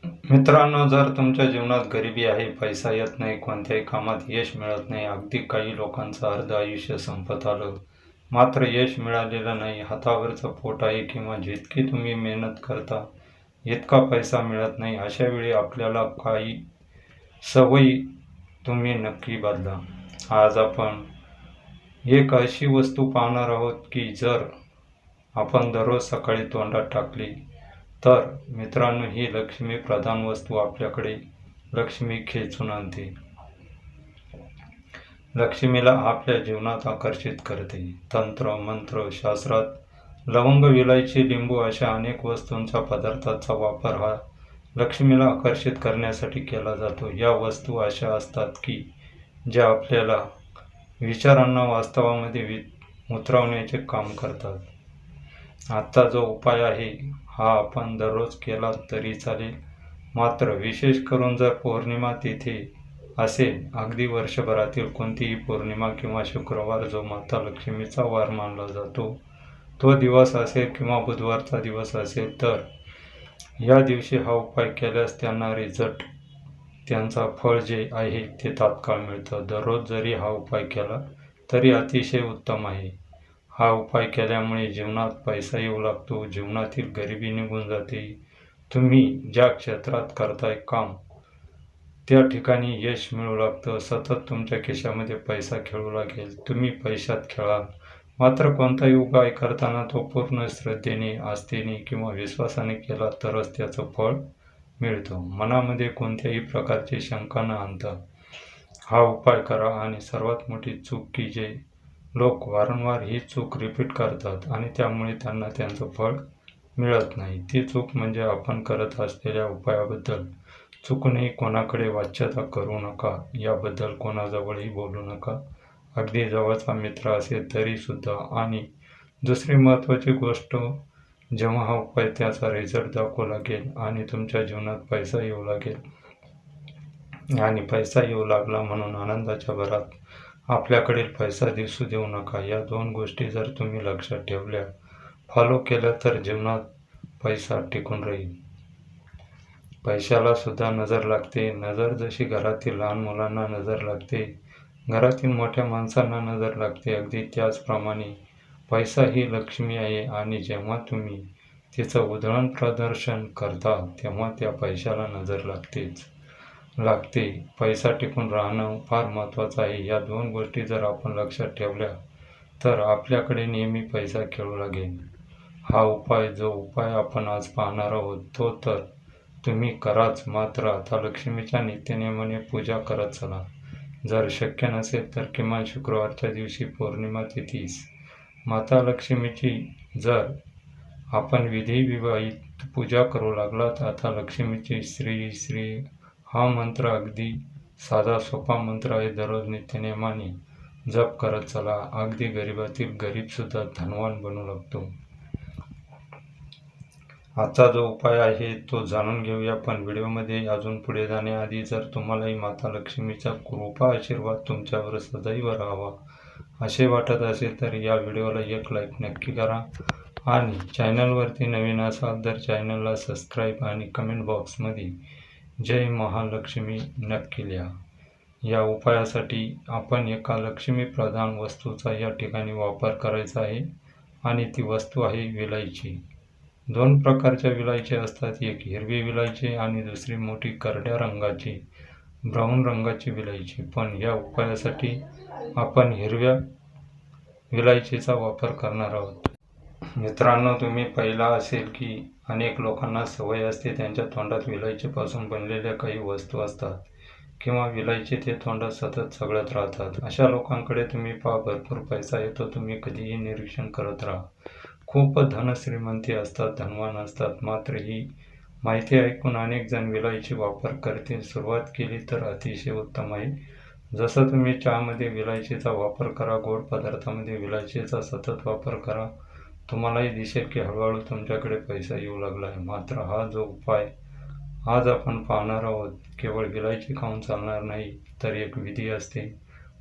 मित्रांनो, जर तुमच्या जीवनात गरिबी आहे, पैसा येत नाही, कोणत्याही कामात यश मिळत नाही, अगदी काही लोकांचं अर्ध आयुष्य संपत आलं, मात्र यश मिळालेलं नाही, हातावरचं पोट आहे किंवा जितकी तुम्ही मेहनत करता इतका पैसा मिळत नाही, अशा वेळी आपल्याला काही सवयी तुम्ही नक्की बदला. आज आपण एक अशी वस्तू पाहणार आहोत की जर आपण दररोज सकाळी तोंडात टाकली तर मित्रांनो, ही लक्ष्मी प्रधान वस्तू आपल्याकडे लक्ष्मी खेचून आणते, लक्ष्मीला आपल्या जीवनात आकर्षित करते. तंत्र मंत्र शास्त्रात लवंग, विलायची, लिंबू अशा अनेक वस्तूंचा पदार्थाचा वापर हा लक्ष्मीला आकर्षित करण्यासाठी केला जातो. या वस्तू अशा असतात की ज्या आपल्याला विचारांना वास्तवामध्ये उतरवण्याचे काम करतात. आजचा जो उपाय आहे हा आपण दररोज केला तरी चालेल, मात्र विशेष करून जर पौर्णिमा तिथे असेल, अगदी वर्षभरातील कोणतीही पौर्णिमा किंवा शुक्रवार जो माता लक्ष्मीचा वार मानला जातो तो दिवस असेल किंवा बुधवारचा दिवस असेल, तर या दिवशी हा उपाय केल्यास त्यांना रिझल्ट, त्यांचा फळ जे आहे ते तात्काळ मिळतं. दररोज जरी हा उपाय केला तरी अतिशय उत्तम आहे. हा उपाय केल्यामुळे जीवनात पैसा येऊ लागतो, जीवनातील गरिबी निघून जाते. तुम्ही ज्या क्षेत्रात करताय काम त्या ठिकाणी यश मिळू लागतं. सतत तुमच्या खिशामध्ये पैसा खेळू लागेल, तुम्ही पैशात खेळा. मात्र कोणताही उपाय करताना तो पूर्ण श्रद्धेने, आस्थेने किंवा विश्वासाने केला तरच त्याचं फळ मिळतं. मनामध्ये कोणत्याही प्रकारची शंका न आणता हा उपाय करा. आणि सर्वात मोठी चूक की जे लोक वारंवार ही चूक रिपीट करतात आणि त्यामुळे त्यांना त्यांचं फळ मिळत नाही, ती चूक म्हणजे आपण करत असलेल्या उपायाबद्दल चुकूनही कोणाकडे वाच्यता करू नका, याबद्दल कोणाजवळही बोलू नका, अगदी जवळचा मित्र असेल तरीसुद्धा. आणि दुसरी महत्त्वाची गोष्ट, जेव्हा हा उपाय त्याचा रिझल्ट दाखवू लागेल आणि तुमच्या जीवनात पैसा येऊ लागेल आणि पैसा येऊ लागला म्हणून आनंदाच्या भरात आपल्याकडील पैसा दिसू देऊ नका. या दोन गोष्टी जर तुम्ही लक्षात ठेवल्या, फॉलो केल्या, तर जीवनात पैसा टिकून राहील. पैशाला सुद्धा नजर लागते. नजर जशी घरातील लहान मुलांना नजर लागते, घरातील मोठ्या माणसांना नजर लागते, अगदी त्याचप्रमाणे पैसा ही लक्ष्मी आहे आणि जेव्हा तुम्ही तिचं उधळण प्रदर्शन करता तेव्हा त्या पैशाला नजर लागते. पैसा टिकून राहणं फार महत्त्वाचं आहे. या दोन गोष्टी जर आपण लक्षात ठेवल्या तर आपल्याकडे नेहमी पैसा खेळू लागेल. हा उपाय, जो उपाय आपण आज पाहणार आहोत तो तर तुम्ही कराच, मात्र आता लक्ष्मीच्या नित्यनेमाने पूजा करत चला. जर शक्य नसेल तर किमान शुक्रवारच्या दिवशी पौर्णिमा तिथीस माता लक्ष्मीची जर आपण विधिविवाहित पूजा करू लागलात, आता लक्ष्मीची श्री श्री हा मंत्र अगदी साधा सोपा मंत्र आहे, दररोज नित्यनेमाने जप करत चला. अगदी गरिबातील गरीबसुद्धा धनवान बनू लागतो. आजचा जो उपाय आहे तो जाणून घेऊया, पण व्हिडिओमध्ये अजून पुढे जाण्याआधी जर तुम्हालाही माता लक्ष्मीचा कृपा आशीर्वाद तुमच्यावर सदैव राहावा असे वाटत असेल तर या व्हिडिओला एक लाईक नक्की करा. आणि चॅनलवरती नवीन असाल तर चॅनलला सबस्क्राईब आणि कमेंट बॉक्समध्ये जय महालक्ष्मी नक्की लिहा. या उपायासाठी आपण एका लक्ष्मीप्रधान वस्तूचा या ठिकाणी वापर करायचा आहे आणि ती वस्तू आहे विलायची. दोन प्रकारच्या विलायची असतात, एक हिरवी विलायची आणि दुसरी मोठी करड्या रंगाची, ब्राऊन रंगाची विलायची. पण या उपायासाठी आपण हिरव्या विलायचीचा वापर करणार आहोत. मित्रांनो, तुम्ही पाहिला असेल की अनेक लोकांना सवय असते त्यांच्या तोंडात विलायचीपासून बनलेल्या काही वस्तू असतात किंवा विलायची ते तोंडात सतत चघळत राहतात. अशा लोकांकडे तुम्ही पहा, भरपूर पैसा येतो, तुम्ही कधीही निरीक्षण करत राहा. खूप धनश्रीमंती असतात, धनवान असतात, मात्र ही माहिती ऐकून अनेक जण विलायची वापर करतील. सुरुवात केली तर अतिशय उत्तम आहे. जसं तुम्ही चहामध्ये विलायचीचा वापर करा, गोड पदार्थामध्ये विलायचीचा सतत वापर करा, तुम्हालाही दिसेल की हळूहळू तुमच्याकडे पैसा येऊ लागला आहे. मात्र हा जो उपाय आज आपण पाहणार आहोत, केवळ विलायची खाऊन चालणार नाही, तर एक विधी असते.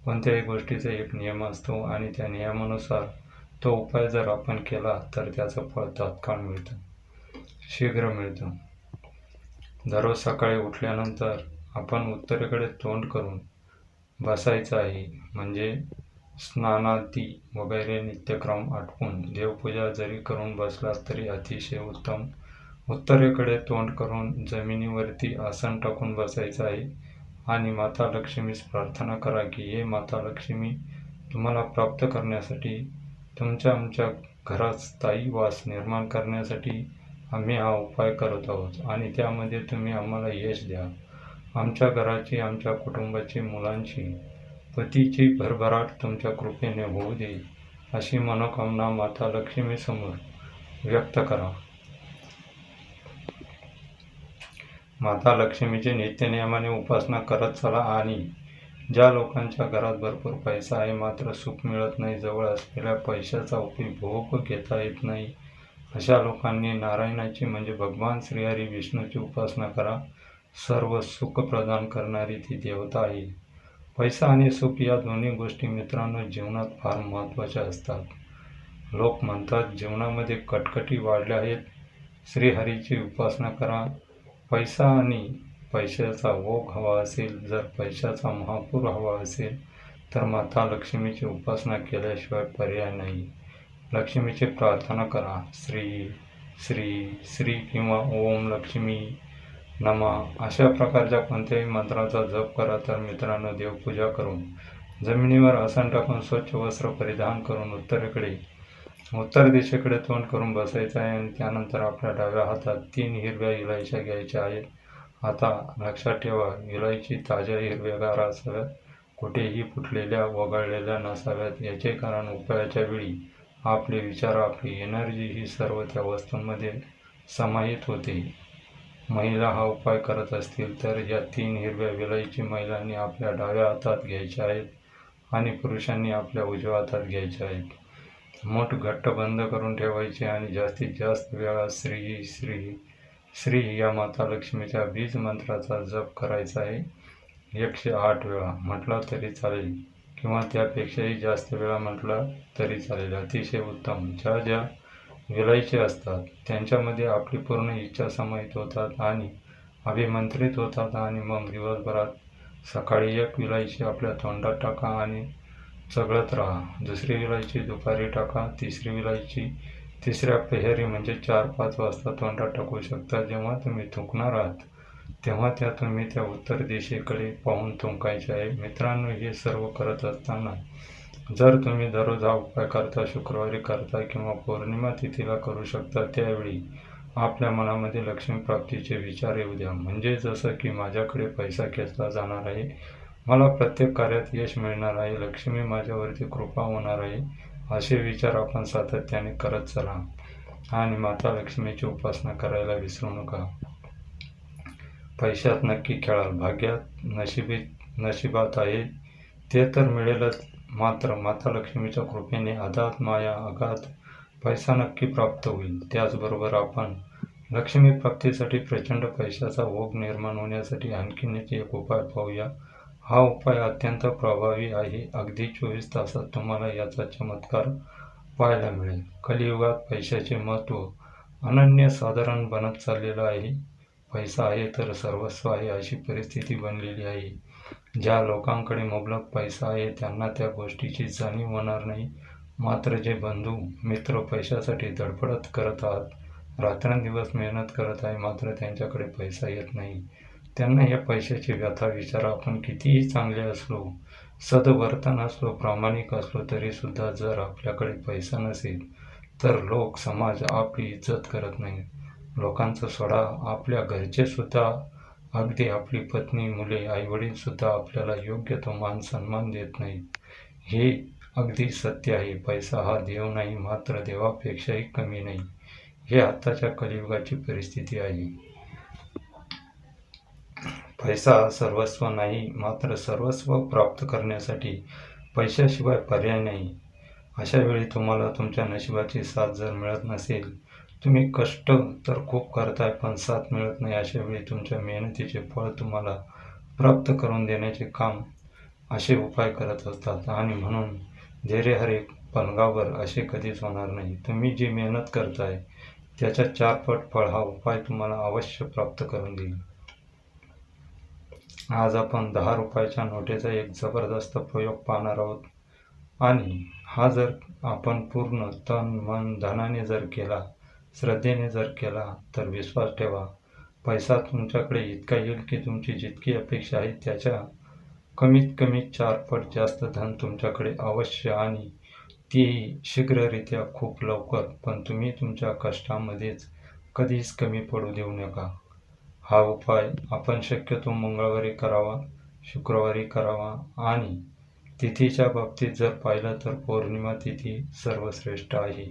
कोणत्याही गोष्टीचा एक नियम असतो आणि त्या नियमानुसार तो उपाय जर आपण केला तर त्याचं फळ तात्काळ मिळतं, शीघ्र मिळतं. दररोज सकाळी उठल्यानंतर आपण उत्तरेकडे तोंड करून बसायचं आहे. म्हणजे स्नानादी वगैरे नित्यक्रम आटपून देवपूजा जरी करून बसलात तरी अतिशय उत्तम. उत्तरेकडे तोंड करून जमिनीवरती आसन टाकून बसायचं आहे आणि माता लक्ष्मीस प्रार्थना करा की हे माता लक्ष्मी तुम्हाला प्राप्त करण्यासाठी, आमच्या घरात स्थायी वास निर्माण करण्यासाठी आम्ही हा उपाय करत आहोत आणि त्यामध्ये तुम्ही आम्हाला यश द्या. आमच्या घराची, आमच्या कुटुंबाची, मुलांची, पतीची भरभराट तुमच्या कृपेने होऊ दे, अशी मनोकामना माता लक्ष्मीसमोर व्यक्त करा. माता लक्ष्मीची नित्यनियमाने उपासना करत चला आणि ज्या लोकांच्या घरात भरपूर पैसा आहे मात्र सुख मिळत नाही, जवळ असलेल्या पैशाचा उपभोग घेता येत नाही, अशा लोकांनी नारायणाची म्हणजे भगवान श्रीहरी विष्णूची उपासना करा. सर्व सुख प्रदान करणारी ती देवता आहे. पैसा आणि सुख या दोन्ही गोष्टी मित्रांनो जीवनात फार महत्त्वाच्या असतात. लोक म्हणतात जीवनामध्ये कटकटी वाढल्या आहेत, श्रीहरीची उपासना करा. पैसा आणि पैशाचा ओघ हवा असेल, जर पैशाचा महापूर हवा असेल तर माता लक्ष्मीची उपासना केल्याशिवाय पर्याय नाही. लक्ष्मीची प्रार्थना करा. श्री श्री श्री किंवा ओम लक्ष्मी नमः अशा प्रकारच्या कोणत्याही मंत्राचा जप करा. तर मित्रांनो, देवपूजा करून जमिनीवर आसन टाकून स्वच्छ वस्त्र परिधान करून उत्तर दिशेकडे तोंड करून बसायचं आहे आणि त्यानंतर आपल्या डाव्या हातात 3 हिरव्या इलायच्या घ्यायच्या आहेत. आता लक्षात ठेवा, इलायची ताज्या हिरव्यागार असाव्यात, कुठेही फुटलेल्या वगळलेल्या नसाव्यात. याचे कारण उपायाच्या वेळी आपले विचार, आपली एनर्जी ही सर्व त्या वस्तूंमध्ये समाहित होते. महिला हा उपाय करत असतील तर या 3 हिरव्या विलायची महिलांनी आपल्या डाव्या हातात घ्यायच्या आहेत आणि पुरुषांनी आपल्या उजव्या हातात घ्यायच्या आहेत. मूठ घट्ट बंद करून ठेवायचे आणि जास्तीत जास्त वेळा श्री श्री श्री या माता लक्ष्मीच्या बीज मंत्राचा जप करायचा आहे. 108 वेळा म्हटला तरी चालेल किंवा त्यापेक्षाही जास्त वेळा म्हटला तरी चालेल. अतिशय उत्तम. ज्या ज्या विलायचे असतात त्यांच्यामध्ये आपली पूर्ण इच्छा समाहित होतात आणि अभिमंत्रित होतात आणि मग दिवसभरात सकाळी 1 विलायची आपल्या तोंडात टाका आणि चघळत राहा. दुसरी विलायची दुपारी टाका. तिसरी विलायची तिसऱ्या प्रहरी म्हणजे 4-5 वाजता तोंडात टाकू शकता. जेव्हा तुम्ही थुंकणार आहात तेव्हा तुम्ही त्या उत्तर दिशेकडे पाहून थुंकायचे आहे. मित्रांनो, हे सर्व करत असताना जर तुम्ही दररोज हा उपाय करता, शुक्रवारी करता किंवा पौर्णिमा तिथीला करू शकता, त्यावेळी आपल्या मनामध्ये लक्ष्मी प्राप्तीचे विचार येऊ द्या. म्हणजे जसं की माझ्याकडे पैसा खेचला जाणार आहे, मला प्रत्येक कार्यात यश मिळणार आहे, लक्ष्मी माझ्यावरती कृपा होणार आहे, असे विचार आपण सातत्याने करत चला आणि माता लक्ष्मीची उपासना करायला विसरू नका. पैशात नक्की खेळाल, भाग्यात नशिबात आहे ते तर मिळेलच, मात्र माता लक्ष्मीच्या कृपेने अगाध माया, अगाध पैसा नक्की प्राप्त होईल. त्याचबरोबर आपण लक्ष्मी प्राप्तीसाठी प्रचंड पैशाचा ओघ निर्माण होण्यासाठी आणखीन एक उपाय पाहूया. हा उपाय अत्यंत प्रभावी आहे. अगदी 24 तासात तुम्हाला याचा चमत्कार पाहायला मिळेल. कलियुगात पैशाचे महत्त्व अनन्यसाधारण बनत चाललेलं आहे. पैसा आहे तर सर्वस्व आहे अशी परिस्थिती बनलेली आहे. ज्या लोकांकडे मुबलक पैसा आहे त्यांना त्या गोष्टीची जाणीव होणार नाही, मात्र जे बंधू मित्र पैशासाठी धडपड करत आहात, रात्रंदिवस मेहनत करत आहे मात्र त्यांच्याकडे पैसा येत नाही, त्यांना या पैशाची व्यथा विचारा. आपण कितीही चांगले असलो, सद्वर्तन असलो, प्रामाणिक असलो तरीसुद्धा जर आपल्याकडे पैसा नसेल तर लोक, समाज आपली इज्जत करत नाही. लोकांचं सोडा, आपल्या घरचे सुद्धा, अगदी आपली पत्नी, मुले, आईवडीलसुद्धा आपल्याला योग्य तो मान सन्मान देत नाहीत. हे अगदी सत्य आहे. पैसा हा देव नाही, मात्र देवापेक्षाही कमी नाही. हे आत्ताच्या कलियुगाची परिस्थिती आहे. पैसा हा सर्वस्व नाही, मात्र सर्वस्व प्राप्त करण्यासाठी पैशाशिवाय पर्याय नाही. अशा वेळी तुम्हाला तुमच्या नशिबाची साथ जर मिळत नसेल, तुम्ही कष्ट तर खूप करताय पण साथ मिळत नाही, अशा वेळी तुमच्या मेहनतीचे फळ तुम्हाला प्राप्त करून देण्याचे काम असे उपाय करत असतात आणि म्हणून धैर्य हरे पलंगावर असे कधीच होणार नाही. तुम्ही जी मेहनत करताय त्याच्या 4 पट फळ हा उपाय तुम्हाला अवश्य प्राप्त करून देईल. आज आपण 10 रुपयाच्या नोटेचा एक जबरदस्त प्रयोग पाहणार आहोत आणि हा जर आपण पूर्ण तन मन धनाने जर केला, श्रद्धेने जर केला तर विश्वास ठेवा, पैसा तुमच्याकडे इतका येईल की तुमची जितकी अपेक्षा आहे त्याच्या कमीत कमी 4 पट जास्त धन तुमच्याकडे अवश्य आणि तीही शीघ्ररित्या खूप लवकर. पण तुम्ही तुमच्या कष्टामध्येच कधीच कमी पडू देऊ नका. हा उपाय आपण शक्यतो मंगळवारी करावा, शुक्रवारी करावा आणि तिथीच्या बाबतीत जर पाहिलं तर पौर्णिमा तिथी सर्वश्रेष्ठ आहे.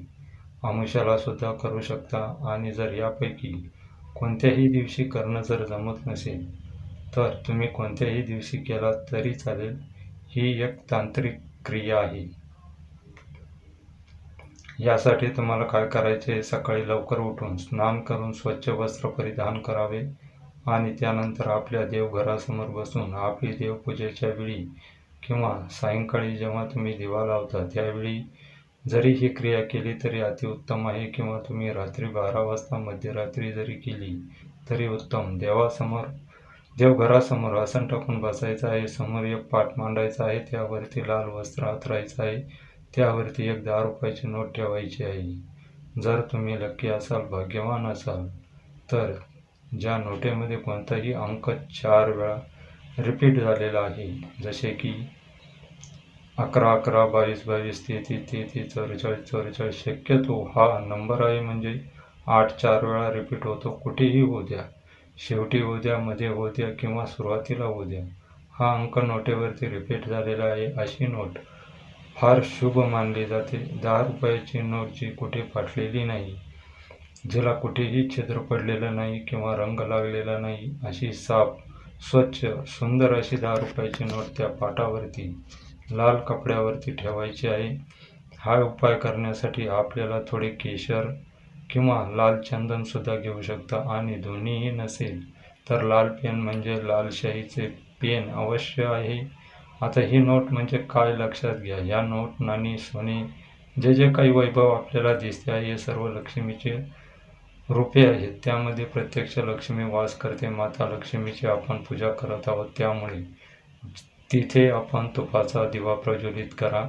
अमावास्येला सुद्धा करू शकता आणि जर यापैकी कोणत्याही दिवशी करणं जर जमत नसेल तर तुम्ही कोणत्याही दिवशी केला तरी चालेल. ही एक तांत्रिक क्रिया आहे. यासाठी तुम्हाला काय करायचे, सकाळी लवकर उठून स्नान करून स्वच्छ वस्त्र परिधान करावे आणि त्यानंतर आपल्या देवघरासमोर बसून आपली देवपूजेच्या वेळी किंवा सायंकाळी जेव्हा तुम्ही दिवा लावता त्यावेळी जरी ही क्रिया केली तरी अतिउत्तम आहे किंवा तुम्ही रात्री 12 वाजता मध्यरात्री जरी केली तरी उत्तम. देवघरासमोर आसन टाकून बसायचं आहे. समोर एक पाट मांडायचा आहे, त्यावरती लाल वस्त्र अंथरायचं आहे, त्यावरती एक 10 रुपयाची नोट ठेवायची आहे. जर तुम्ही लकी असाल, भाग्यवान असाल तर ज्या नोटेमध्ये कोणताही अंक 4 वेळा रिपीट झालेला आहे, जसे की 11 11, 22 22, 33 33, 44 44, शक्यतो हा नंबर आहे म्हणजे 8 4 वेळा रिपीट होतो. कुठेही होऊ द्या, शेवटी होऊ द्या, मध्ये होऊ द्या किंवा सुरुवातीला होऊ द्या, हा अंक नोटेवरती रिपीट झालेला आहे. अशी नोट फार शुभ मानली जाते. 10 रुपयाची नोट जी कुठे फाटलेली नाही, जिला कुठेही छिद्र पडलेलं नाही किंवा रंग लागलेला नाही, अशी साफ स्वच्छ सुंदर अशी 10 रुपयाची नोट त्या पाटावरती लाल कपड्यावरती ठेवायची आहे. हा उपाय करण्यासाठी आपल्याला थोडे केशर किंवा लाल चंदनसुद्धा घेऊ शकता आणि दोन्हीही नसेल तर लाल पेन म्हणजे लाल शाईचे पेन अवश्य आहे. आता ही नोट म्हणजे काय लक्षात घ्या, या नोट, नाणी, सोने जे जे काही वैभव आपल्याला दिसते आहे हे सर्व लक्ष्मीचे रूपे आहेत. त्यामध्ये प्रत्यक्ष लक्ष्मी वास करते. माता लक्ष्मीची आपण पूजा करत आहोत, त्यामुळे तिथे आपण तुपाचा दिवा प्रज्वलित करा.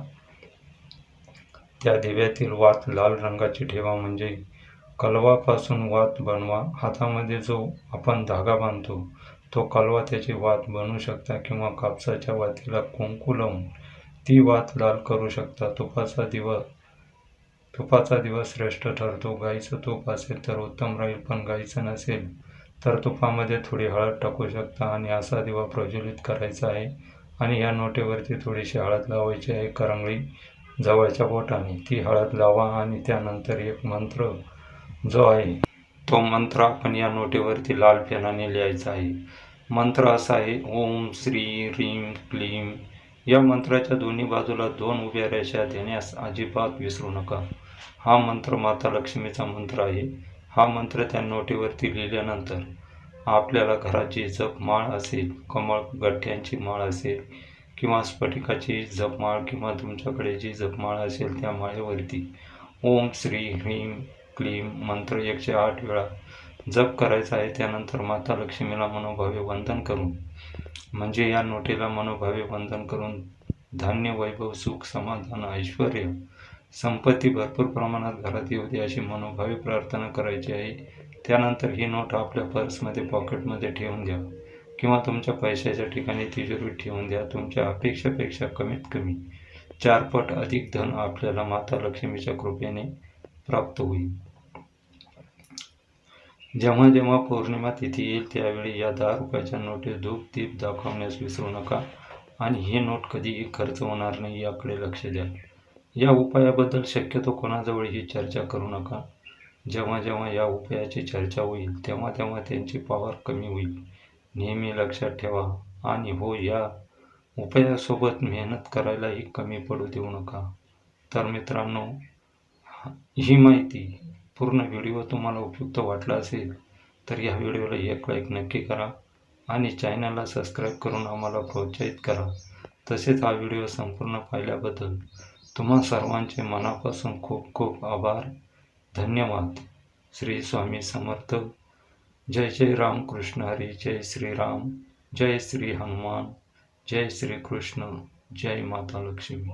त्या दिव्यातील वात लाल रंगाची ठेवा म्हणजे कलवापासून वात बनवा. हातामध्ये जो आपण धागा बांधतो तो कलवा त्याची वात बनवू शकता किंवा कापसाच्या वातीला कुंकू लावून ती वात लाल करू शकता. तुपाचा दिवा श्रेष्ठ ठरतो. गाईचं तूप असेल तर उत्तम राहील, पण गाईचं नसेल तर तुपामध्ये थोडी हळद टाकू शकता आणि असा दिवा प्रज्वलित करायचा आहे. आणि या नोटेवरती थोडीशी हळद लावायची आहे, करंगळी जवळच्या बोटाने ती हळद लावा आणि त्यानंतर एक मंत्र जो आहे तो मंत्र आपण या नोटेवरती लाल पेनाने लिहायचा आहे. मंत्र असा आहे, ओम श्री ह्रीं क्लीं. या मंत्राच्या दोन्ही बाजूला 2 उभ्या रेषा देण्यास अजिबात विसरू नका. हा मंत्र माता लक्ष्मीचा मंत्र आहे. हा मंत्र त्या नोटेवरती लिहिल्यानंतर आपल्याला घराची जपमाळ असेल, कमळ गठ्ठ्यांची माळ असेल किंवा स्फटिकाची जपमाळ किंवा तुमच्याकडे जी जपमाळ असेल त्या माळेवरती ओम श्री ह्रीं क्लीं मंत्र 108 वेळा जप करायचा आहे. त्यानंतर माता लक्ष्मीला मनोभावे वंदन करून म्हणजे या नोटेला मनोभावे वंदन करून धान्य, वैभव, सुख, समाधान, ऐश्वर्य, संपत्ती भरपूर प्रमाणात घरात येऊ दे अशी मनोभावे प्रार्थना करायची आहे. त्यानंतर ही नोट आपल्या पर्समध्ये, पॉकेटमध्ये ठेवून द्या किंवा तुमच्या पैशाच्या ठिकाणी तिजोरीत ठेवून द्या. तुमच्या अपेक्षेपेक्षा कमीत कमी 4 पट अधिक धन आपल्याला माता लक्ष्मीच्या कृपेने प्राप्त होईल. जेव्हा जेव्हा पौर्णिमा तिथी येईल त्यावेळी या 10 रुपयाच्या नोटीस धूप दीप दाखवण्यास विसरू नका आणि ही नोट कधीही खर्च होणार नाही याकडे लक्ष द्या. या उपायाबद्दल शक्यतो कोणाजवळही चर्चा करू नका. जेव्हा जेव्हा या उपायाची चर्चा होईल तेव्हा तेव्हा त्यांची पॉवर कमी होईल, नेहमी लक्षात ठेवा. आणि हो, या उपायासोबत मेहनत करायलाही कमी पडू देऊ नका. तर मित्रांनो, ही माहिती पूर्ण व्हिडिओ तुम्हाला उपयुक्त वाटला असेल तर या व्हिडिओला एक लाईक नक्की करा आणि चॅनलला सबस्क्राईब करून आम्हाला प्रोत्साहित करा. तसेच हा व्हिडिओ संपूर्ण पाहिल्याबद्दल तुम्हा सर्वांचे मनापासून खूप खूप आभार. धन्यवाद. श्री स्वामी समर्थ. जय जय राम कृष्ण हरी. जय श्रीराम. जय श्री हनुमान, जय श्री कृष्ण, जय माता लक्ष्मी.